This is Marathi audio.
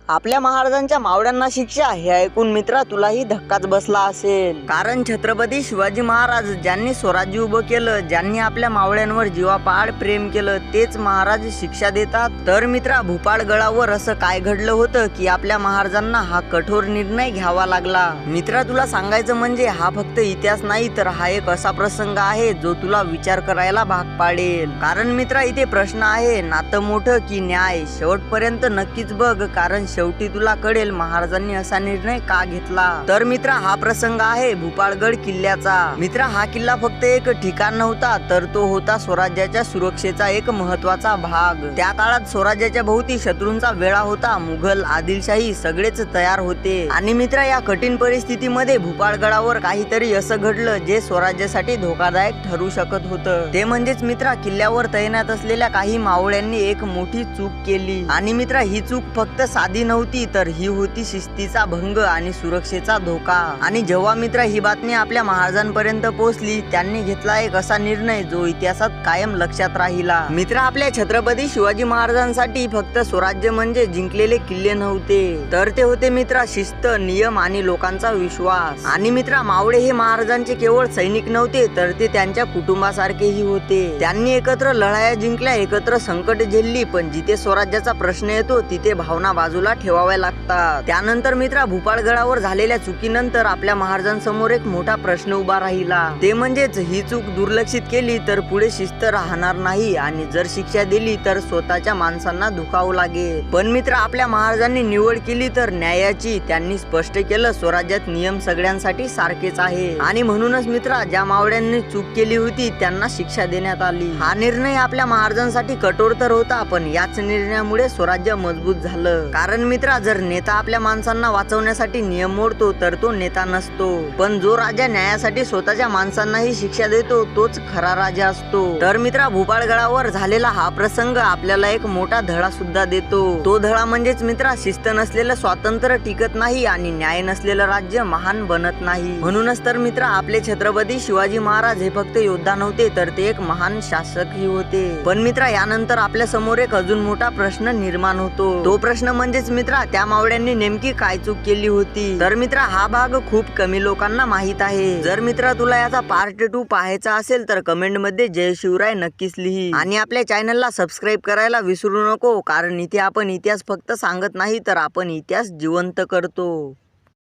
आपल्या महाराजांच्या मावळ्यांना शिक्षा हे ऐकून मित्रा तुलाही धक्काच बसला असेल। कारण छत्रपती शिवाजी महाराज ज्यांनी स्वराज्य उभं केलं, ज्यांनी आपल्या मावळ्यांवर जीवापाड प्रेम केलं, तेच महाराज शिक्षा देतात। तर मित्रा भूपाळ गडावर असं काय घडलं होतं की आपल्या महाराजांना हा कठोर निर्णय घ्यावा लागला। मित्रा तुला सांगायचं म्हणजे हा फक्त इतिहास नाही, तर हा एक असा प्रसंग आहे जो तुला विचार करायला भाग पाडेल। कारण मित्रा इथे प्रश्न आहे, नातं मोठं की न्याय? शेवटपर्यंत नक्कीच बघ, कारण शेवटी तुला कळेल महाराजांनी असा निर्णय का घेतला। तर मित्रा हा प्रसंग आहे भूपाळगड किल्ल्याचा। मित्रा हा किल्ला फक्त एक ठिकाण नव्हता, तर तो होता स्वराज्याच्या सुरक्षेचा एक महत्वाचा भाग। त्या काळात स्वराज्याच्या भोवती शत्रूंचा वेळा होता, मुघल, आदिलशाही सगळेच तयार होते। आणि मित्रा या कठीण परिस्थितीमध्ये भूपाळगडावर काहीतरी असं घडलं जे स्वराज्यासाठी धोकादायक ठरू शकत होतं। ते म्हणजेच मित्रा किल्ल्यावर तैनात असलेल्या काही मावळ्यांनी एक मोठी चूक केली। आणि मित्रा ही चूक फक्त साधी नव्हती, तर ही होती शिस्तीचा भंग आणि सुरक्षेचा धोका। आणि जेव्हा मित्रा ही बातमी आपल्या महाराजांपर्यंत पोहोचली, त्यांनी घेतला एक असा निर्णय जो इतिहासात कायम लक्षात राहिला। मित्रा आपल्या छत्रपती शिवाजी महाराजांसाठी फक्त स्वराज्य म्हणजे जिंकलेले किल्ले नव्हते, तर ते होते मित्रा शिस्त, नियम आणि लोकांचा विश्वास। आणि मित्रा मावळे हे महाराजांचे केवळ सैनिक नव्हते, तर ते त्यांच्या कुटुंबासारखेही होते। त्यांनी एकत्र लढाया जिंकल्या, एकत्र संकट झेलली, पण जिथे स्वराज्याचा प्रश्न येतो तिथे भावना बाजूला ठेवाव्या लागतात। त्यानंतर मित्रा भूपाळगडावर झालेल्या चुकीनंतर आपल्या महाराजांसमोर एक मोठा प्रश्न उभा राहिला। ते म्हणजेच ही चूक दुर्लक्षित केली तर पुढे शिस्त राहणार नाही, आणि जर शिक्षा दिली तर स्वतःच्या माणसांना दुखावं लागेल। पण मित्रा आपल्या महाराजांनी निवड केली तर न्यायाची। त्यांनी स्पष्ट केलं स्वराज्यात नियम सगळ्यांसाठी सारखेच आहे, आणि म्हणूनच मित्रा ज्या मावळ्यांनी चूक केली होती त्यांना शिक्षा देण्यात आली। हा निर्णय आपल्या महाराजांसाठी कठोर तर होता, पण याच निर्णयामुळे स्वराज्य मजबूत झालं। कारण मित्रा जर नेता आपल्या माणसांना वाचवण्यासाठी नियम मोडतो तर तो नेता नसतो, पण जो राजा न्यायासाठी स्वतःच्या माणसांनाही शिक्षा देतो तोच खरा राजा असतो। तर मित्रा भूपाळगडावर झालेला हा प्रसंग आपल्याला एक मोठा धडा सुद्धा देतो। तो धडा म्हणजेच मित्रा शिस्त नसलेलं स्वातंत्र्य टिकत नाही, आणि न्याय नसलेलं राज्य महान बनत नाही। म्हणूनच तर मित्रा आपले छत्रपती शिवाजी महाराज हे फक्त योद्धा नव्हते, तर ते एक महान शासकही होते। पण मित्रा यानंतर आपल्या समोर एक अजून मोठा प्रश्न निर्माण होतो। तो प्रश्न म्हणजेच मित्रा त्या मावळ्यांनी नेमकी काय चूक केली होती। तर मित्रा हा भाग खूप कमी लोकांना माहित आहे। जर मित्रा तुला याचा पार्ट 2 पाहायचा असेल तर कमेंट मध्ये जय शिवराय नक्कीच लिही, आणि आपल्या चॅनलला सबस्क्राईब करायला विसरू नको, कारण इथे आपण इतिहास फक्त सांगत नाही, तर आपण इतिहास जिवंत करतो।